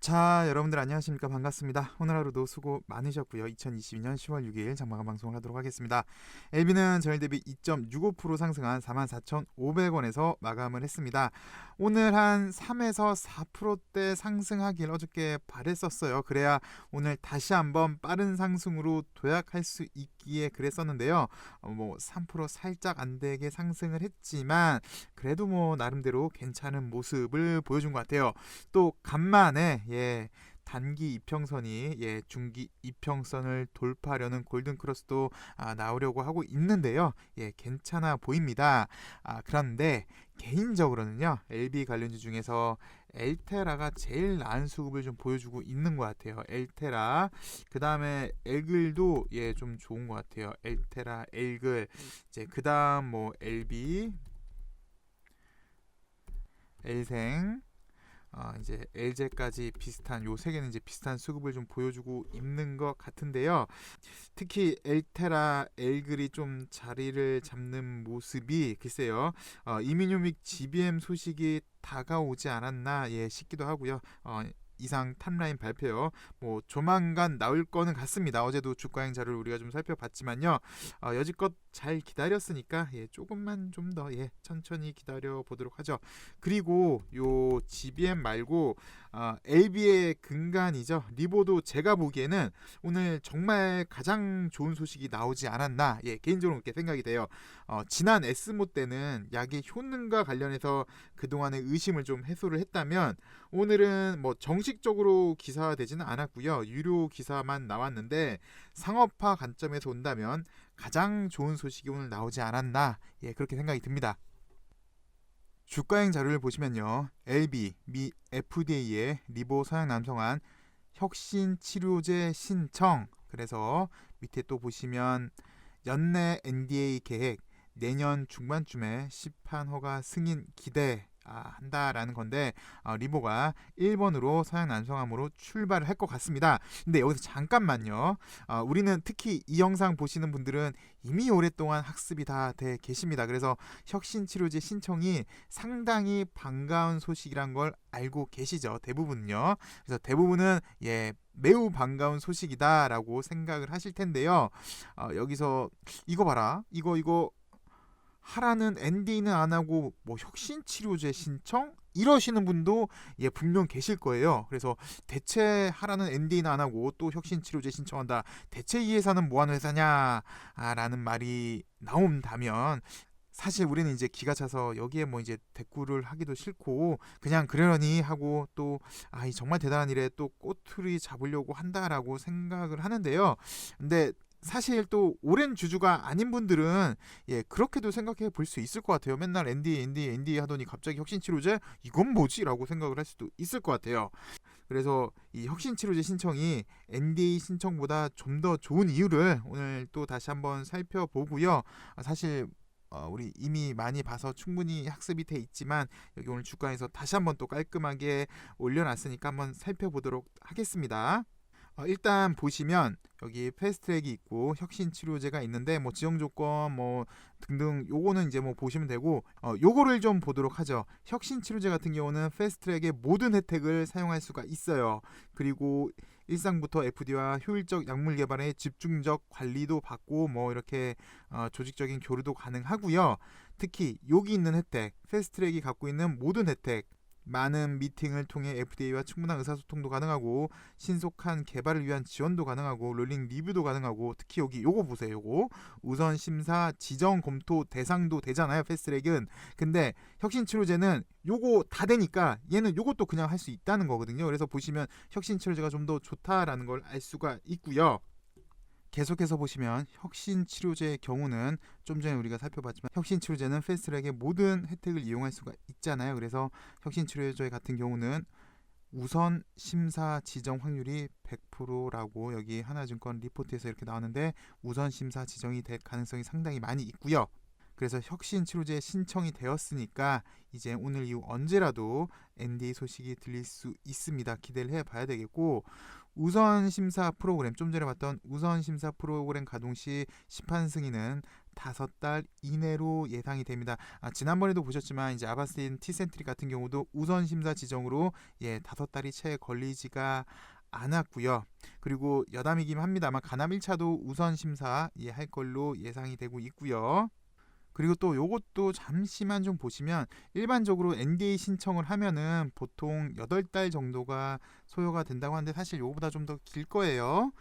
자, 여러분들 안녕하십니까? 반갑습니다. 오늘 하루도 수고 많으셨고요. 2022년 10월 6일 장마감 방송을 하도록 하겠습니다. LB는 전일 대비 2.65% 상승한 44,500원에서 마감을 했습니다. 오늘 한 3에서 4%대 상승하길 어저께 바랬었어요. 그래야 오늘 다시 한번 빠른 상승으로 도약할 수 있기에 그랬었는데요. 3% 살짝 안 되게 상승을 했지만 그래도 나름대로 괜찮은 모습을 보여준 것 같아요. 또 간만에 단기 이평선이 중기 이평선을 돌파하려는 골든 크로스도 나오려고 하고 있는데요. 괜찮아 보입니다. 그런데 개인적으로는요. LB 관련주 중에서 엘테라가 제일 나은 수급을 좀 보여주고 있는 것 같아요. 엘테라, 그 다음에 엘글도 좀 좋은 것 같아요. 엘테라, 엘글, 이제 그 다음 LB, 엘생, 이제 LG까지 비슷한 요 세 개는 이제 비슷한 수급을 좀 보여주고 있는 것 같은데요. 특히 엘테라, 엘글이 좀 자리를 잡는 모습이 글쎄요. 이민요믹 GBM 소식이 다가오지 않았나 싶기도 하고요. 이상 탑라인 발표요. 조만간 나올 거는 같습니다. 어제도 주가행 자료를 우리가 좀 살펴봤지만요. 여지껏 잘 기다렸으니까 조금만 좀 더 천천히 기다려 보도록 하죠. 그리고 요 GBM 말고 LB의 근간이죠. 리보도 제가 보기에는 오늘 정말 가장 좋은 소식이 나오지 않았나 개인적으로 그렇게 생각이 돼요. 지난 S모 때는 약의 효능과 관련해서 그동안의 의심을 좀 해소를 했다면 오늘은 정식적으로 기사화되지는 않았고요. 유료 기사만 나왔는데 상업화 관점에서 온다면 가장 좋은 소식이 오늘 나오지 않았나 그렇게 생각이 듭니다. 주가행 자료를 보시면요. LB, 미 FDA의 리보 서양 남성한 혁신 치료제 신청, 그래서 밑에 또 보시면 연내 NDA 계획, 내년 중반쯤에 시판 허가 승인 기대 한다라는 건데, 리보가 1번으로 서양 난성함으로 출발을 할 것 같습니다. 근데 여기서 잠깐만요. 우리는 특히 이 영상 보시는 분들은 이미 오랫동안 학습이 다 돼 계십니다. 그래서 혁신치료제 신청이 상당히 반가운 소식이란 걸 알고 계시죠. 대부분요. 그래서 대부분은 매우 반가운 소식이다라고 생각을 하실 텐데요. 여기서 이거 봐라. 이거 하라는 ND는 안 하고 혁신 치료제 신청 이러시는 분도 분명 계실 거예요. 그래서 대체 하라는 ND는 안 하고 또 혁신 치료제 신청한다. 대체 이 회사는 뭐 하는 회사냐? 라는 말이 나온다면 사실 우리는 이제 기가 차서 여기에 이제 대꾸를 하기도 싫고 그냥 그러려니 하고 또 이 정말 대단한 일에 또 꼬투리 잡으려고 한다라고 생각을 하는데요. 근데 사실 또 오랜 주주가 아닌 분들은 그렇게도 생각해 볼 수 있을 것 같아요. 맨날 ND 하더니 갑자기 혁신치료제 이건 뭐지? 라고 생각을 할 수도 있을 것 같아요. 그래서 이 혁신치료제 신청이 NDA 신청보다 좀 더 좋은 이유를 오늘 또 다시 한번 살펴보고요. 사실 우리 이미 많이 봐서 충분히 학습이 돼 있지만 여기 오늘 주가에서 다시 한번 또 깔끔하게 올려놨으니까 한번 살펴보도록 하겠습니다. 일단 보시면 여기 패스트트랙이 있고 혁신 치료제가 있는데 지정 조건 등등 요거는 이제 보시면 되고 요거를 좀 보도록 하죠. 혁신 치료제 같은 경우는 패스트트랙의 모든 혜택을 사용할 수가 있어요. 그리고 일상부터 FD와 효율적 약물 개발에 집중적 관리도 받고 이렇게 조직적인 교류도 가능하고요. 특히 여기 있는 혜택, 패스트트랙이 갖고 있는 모든 혜택, 많은 미팅을 통해 FDA와 충분한 의사소통도 가능하고 신속한 개발을 위한 지원도 가능하고 롤링 리뷰도 가능하고 특히 여기 요거 보세요. 요거 우선 심사 지정 검토 대상도 되잖아요. 패스트트랙은. 근데 혁신치료제는 요거 다 되니까 얘는 요것도 그냥 할 수 있다는 거거든요. 그래서 보시면 혁신치료제가 좀 더 좋다라는 걸 알 수가 있고요. 계속해서 보시면 혁신치료제의 경우는 좀 전에 우리가 살펴봤지만 혁신치료제는 패스트트랙의 모든 혜택을 이용할 수가 있잖아요. 그래서 혁신치료제 같은 경우는 우선 심사 지정 확률이 100%라고 여기 하나증권 리포트에서 이렇게 나왔는데 우선 심사 지정이 될 가능성이 상당히 많이 있고요. 그래서 혁신치료제 신청이 되었으니까 이제 오늘 이후 언제라도 NDA 소식이 들릴 수 있습니다. 기대를 해봐야 되겠고 우선 심사 프로그램 좀 전에 봤던 우선 심사 프로그램 가동 시 시판 승인은 5달 이내로 예상이 됩니다. 지난번에도 보셨지만 이제 아바스틴 티센트리 같은 경우도 우선 심사 지정으로 5달이 채 걸리지가 않았고요. 그리고 여담이긴 합니다만 가남 1차도 우선 심사 할 걸로 예상이 되고 있고요. 그리고 또 요것도 잠시만 좀 보시면 일반적으로 NDA 신청을 하면은 보통 8달 정도가 소요가 된다고 하는데 사실 요거보다 좀 더 길 거예요.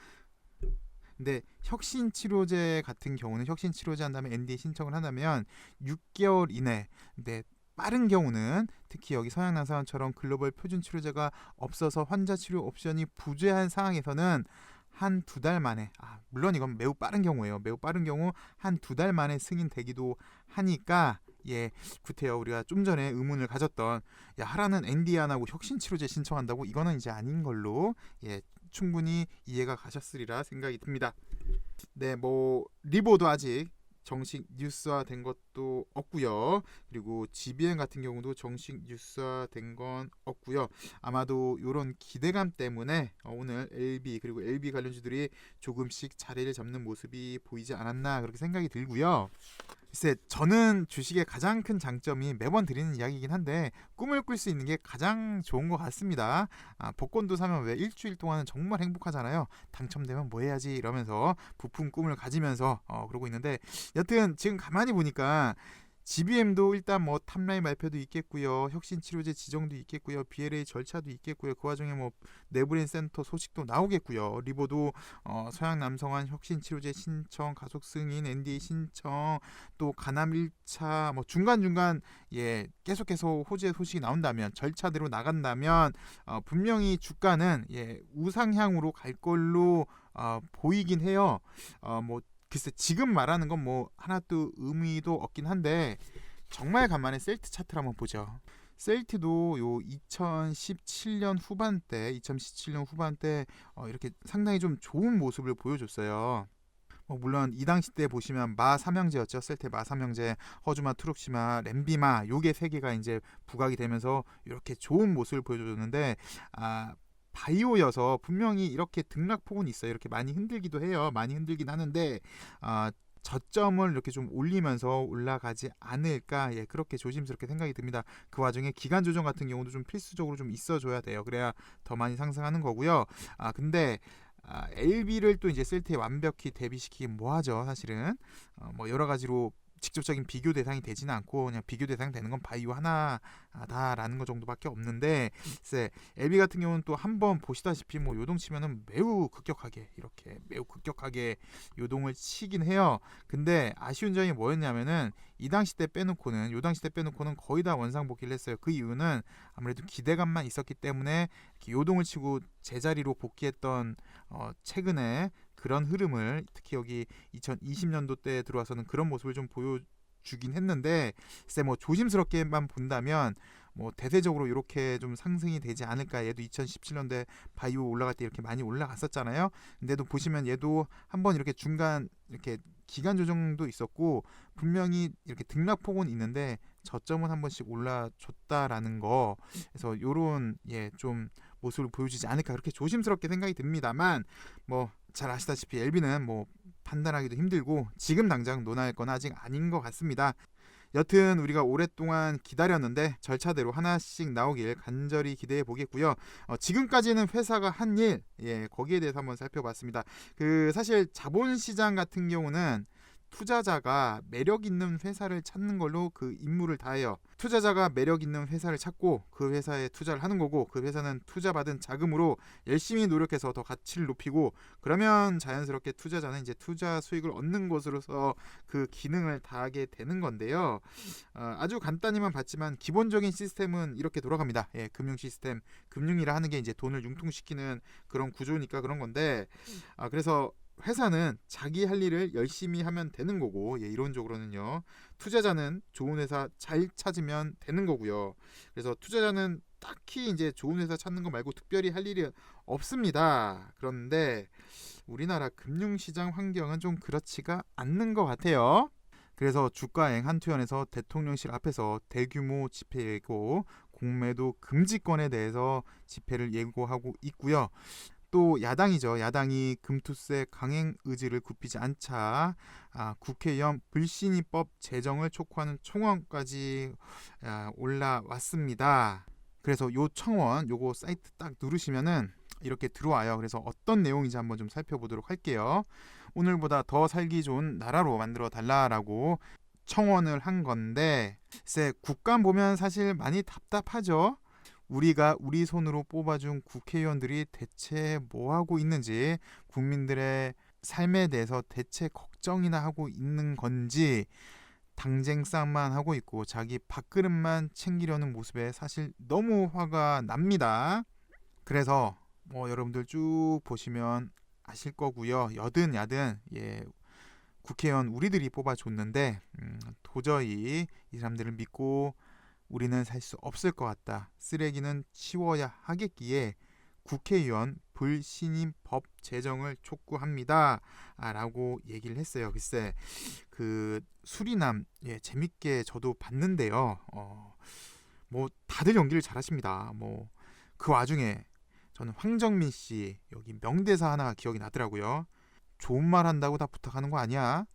근데 혁신치료제 같은 경우는 혁신치료제 한 다음에 NDA 신청을 한다면 6개월 이내. 근데 빠른 경우는 특히 여기 서양난사원처럼 글로벌 표준 치료제가 없어서 환자 치료 옵션이 부재한 상황에서는 한 2달 만에, 물론 이건 매우 빠른 경우예요. 매우 빠른 경우 한 2달 만에 승인되기도 하니까 구태여 우리가 좀 전에 의문을 가졌던 하라는 NDA 안 하고 혁신치료제 신청한다고 이거는 이제 아닌 걸로 충분히 이해가 가셨으리라 생각이 듭니다. 네, 뭐 리보도 아직 정식 뉴스화된 것도 없고요. 그리고 GBM 같은 경우도 정식 뉴스화된 건 없고요. 아마도 이런 기대감 때문에 오늘 LB 그리고 LB 관련주들이 조금씩 자리를 잡는 모습이 보이지 않았나 그렇게 생각이 들고요. 글쎄 저는 주식의 가장 큰 장점이 매번 드리는 이야기이긴 한데 꿈을 꿀 수 있는 게 가장 좋은 것 같습니다. 복권도 사면 왜 일주일 동안은 정말 행복하잖아요. 당첨되면 뭐 해야지 이러면서 부푼 꿈을 가지면서 그러고 있는데 여튼 지금 가만히 보니까 GBM도 일단 뭐 탑라인 발표도 있겠고요. 혁신치료제 지정도 있겠고요. BLA 절차도 있겠고요. 그 와중에 뭐 네브린 센터 소식도 나오겠고요. 리보도 서양 남성한 혁신치료제 신청, 가속 승인, NDA 신청, 또 가남 1차 뭐 중간중간 계속해서 호재 소식이 나온다면 절차대로 나간다면 분명히 주가는 우상향으로 갈 걸로 보이긴 해요. 뭐 글쎄 지금 말하는 건 뭐 하나도 의미도 없긴 한데 정말 간만에 셀트 차트를 한번 보죠. 셀트도 요 2017년 후반때 이렇게 상당히 좀 좋은 모습을 보여줬어요. 물론 이 당시 때 보시면 마 삼형제였죠. 셀트 마 삼형제, 허주마, 트룩시마, 램비마 요게 세 개가 이제 부각이 되면서 이렇게 좋은 모습을 보여줬는데 바이오여서 분명히 이렇게 등락폭은 있어요. 이렇게 많이 흔들기도 해요. 많이 흔들긴 하는데 저점을 이렇게 좀 올리면서 올라가지 않을까 그렇게 조심스럽게 생각이 듭니다. 그 와중에 기간 조정 같은 경우도 좀 필수적으로 좀 있어줘야 돼요. 그래야 더 많이 상승하는 거고요. 근데 LB를 또 이제 셀트에 완벽히 대비시키긴 뭐하죠. 사실은 뭐 여러 가지로 직접적인 비교 대상이 되지는 않고 그냥 비교 대상 되는 건 바이오 하나다라는 것 정도밖에 없는데 LB 같은 경우는 또 한번 보시다시피 뭐 요동치면은 매우 급격하게 요동을 치긴 해요. 근데 아쉬운 점이 뭐였냐면은 요 당시 때 빼놓고는 거의 다 원상복귀를 했어요. 그 이유는 아무래도 기대감만 있었기 때문에 이렇게 요동을 치고 제자리로 복귀했던 최근에 그런 흐름을 특히 여기 2020년도 때 들어와서는 그런 모습을 좀 보여주긴 했는데 글쎄 뭐 조심스럽게만 본다면 뭐 대대적으로 이렇게 좀 상승이 되지 않을까. 얘도 2017년대 바이오 올라갈 때 이렇게 많이 올라갔었잖아요. 근데도 보시면 얘도 한번 이렇게 중간 이렇게 기간 조정도 있었고 분명히 이렇게 등락폭은 있는데 저점은 한 번씩 올라줬다라는 거. 그래서 요런 좀 모습을 보여주지 않을까 그렇게 조심스럽게 생각이 듭니다만 뭐 잘 아시다시피 LB는 뭐 판단하기도 힘들고 지금 당장 논할 건 아직 아닌 것 같습니다. 여튼 우리가 오랫동안 기다렸는데 절차대로 하나씩 나오길 간절히 기대해 보겠고요. 지금까지는 회사가 한 일 거기에 대해서 한번 살펴봤습니다. 사실 자본시장 같은 경우는 투자자가 매력 있는 회사를 찾는 걸로 그 임무를 다해요. 투자자가 매력 있는 회사를 찾고 그 회사에 투자를 하는 거고 그 회사는 투자받은 자금으로 열심히 노력해서 더 가치를 높이고 그러면 자연스럽게 투자자는 이제 투자 수익을 얻는 것으로서 그 기능을 다하게 되는 건데요. 아주 간단히만 봤지만 기본적인 시스템은 이렇게 돌아갑니다. 금융 시스템, 금융이라 하는 게 이제 돈을 융통시키는 그런 구조니까 그런 건데 그래서 회사는 자기 할 일을 열심히 하면 되는 거고 이론적으로는요. 투자자는 좋은 회사 잘 찾으면 되는 거고요. 그래서 투자자는 딱히 이제 좋은 회사 찾는 거 말고 특별히 할 일이 없습니다. 그런데 우리나라 금융시장 환경은 좀 그렇지가 않는 것 같아요. 그래서 주가행 한투연에서 대통령실 앞에서 대규모 집회 예고 공매도 금지권에 대해서 집회를 예고하고 있고요. 또 야당이죠. 야당이 금투세 강행 의지를 굽히지 않자 국회의원 불신임법 제정을 촉구하는 청원까지 올라왔습니다. 그래서 요 청원 요거 사이트 딱 누르시면은 이렇게 들어와요. 그래서 어떤 내용인지 한번 좀 살펴보도록 할게요. 오늘보다 더 살기 좋은 나라로 만들어 달라라고 청원을 한 건데, 글쎄 국감 보면 사실 많이 답답하죠. 우리가 우리 손으로 뽑아준 국회의원들이 대체 뭐 하고 있는지, 국민들의 삶에 대해서 대체 걱정이나 하고 있는 건지, 당쟁 싸움만 하고 있고 자기 밥그릇만 챙기려는 모습에 사실 너무 화가 납니다. 그래서 여러분들 쭉 보시면 아실 거고요. 여든 야든 국회의원 우리들이 뽑아줬는데 도저히 이 사람들을 믿고 우리는 살 수 없을 것 같다. 쓰레기는 치워야 하겠기에 국회의원 불신임법 제정을 촉구합니다. 라고 얘기를 했어요. 글쎄 그 수리남 재밌게 저도 봤는데요. 뭐 다들 연기를 잘하십니다. 뭐 그 와중에 저는 황정민 씨 여기 명대사 하나가 기억이 나더라고요. 좋은 말 한다고 다 부탁하는 거 아니야?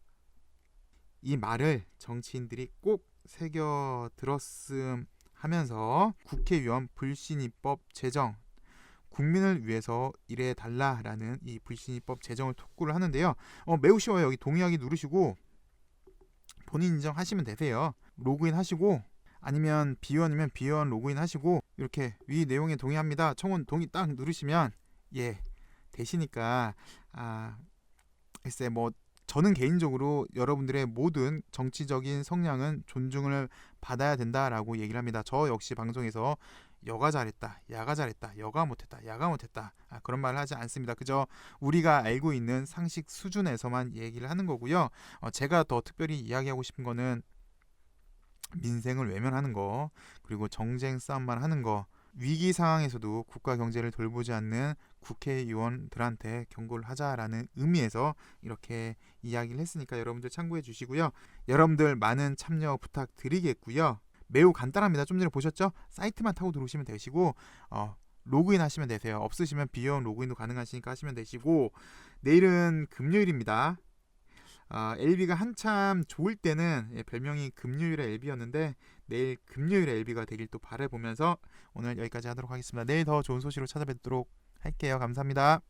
이 말을 정치인들이 꼭 새겨 들었음 하면서 국회의원 불신임법 제정, 국민을 위해서 일해 달라라는 이 불신임법 제정을 촉구를 하는데요. 매우 쉬워요. 여기 동의하기 누르시고 본인 인정하시면 되세요. 로그인 하시고, 아니면 비의원이면 비의원 로그인 하시고, 이렇게 위 내용에 동의합니다. 청원 동의 딱 누르시면 되시니까 글쎄 뭐 저는 개인적으로 여러분들의 모든 정치적인 성향은 존중을 받아야 된다라고 얘기를 합니다. 저 역시 방송에서 여가 잘했다, 야가 잘했다, 여가 못했다, 야가 못했다 그런 말을 하지 않습니다. 그저 우리가 알고 있는 상식 수준에서만 얘기를 하는 거고요. 제가 더 특별히 이야기하고 싶은 거는 민생을 외면하는 거, 그리고 정쟁 싸움만 하는 거, 위기 상황에서도 국가 경제를 돌보지 않는 국회의원들한테 경고를 하자라는 의미에서 이렇게 이야기를 했으니까 여러분들 참고해 주시고요. 여러분들 많은 참여 부탁드리겠고요. 매우 간단합니다. 좀 전에 보셨죠? 사이트만 타고 들어오시면 되시고 로그인 하시면 되세요. 없으시면 비회원 로그인도 가능하시니까 하시면 되시고, 내일은 금요일입니다. LB가 한참 좋을 때는 별명이 금요일의 LB였는데 내일 금요일의 LB가 되길 또 바라보면서 오늘 여기까지 하도록 하겠습니다. 내일 더 좋은 소식으로 찾아뵙도록 할게요. 감사합니다.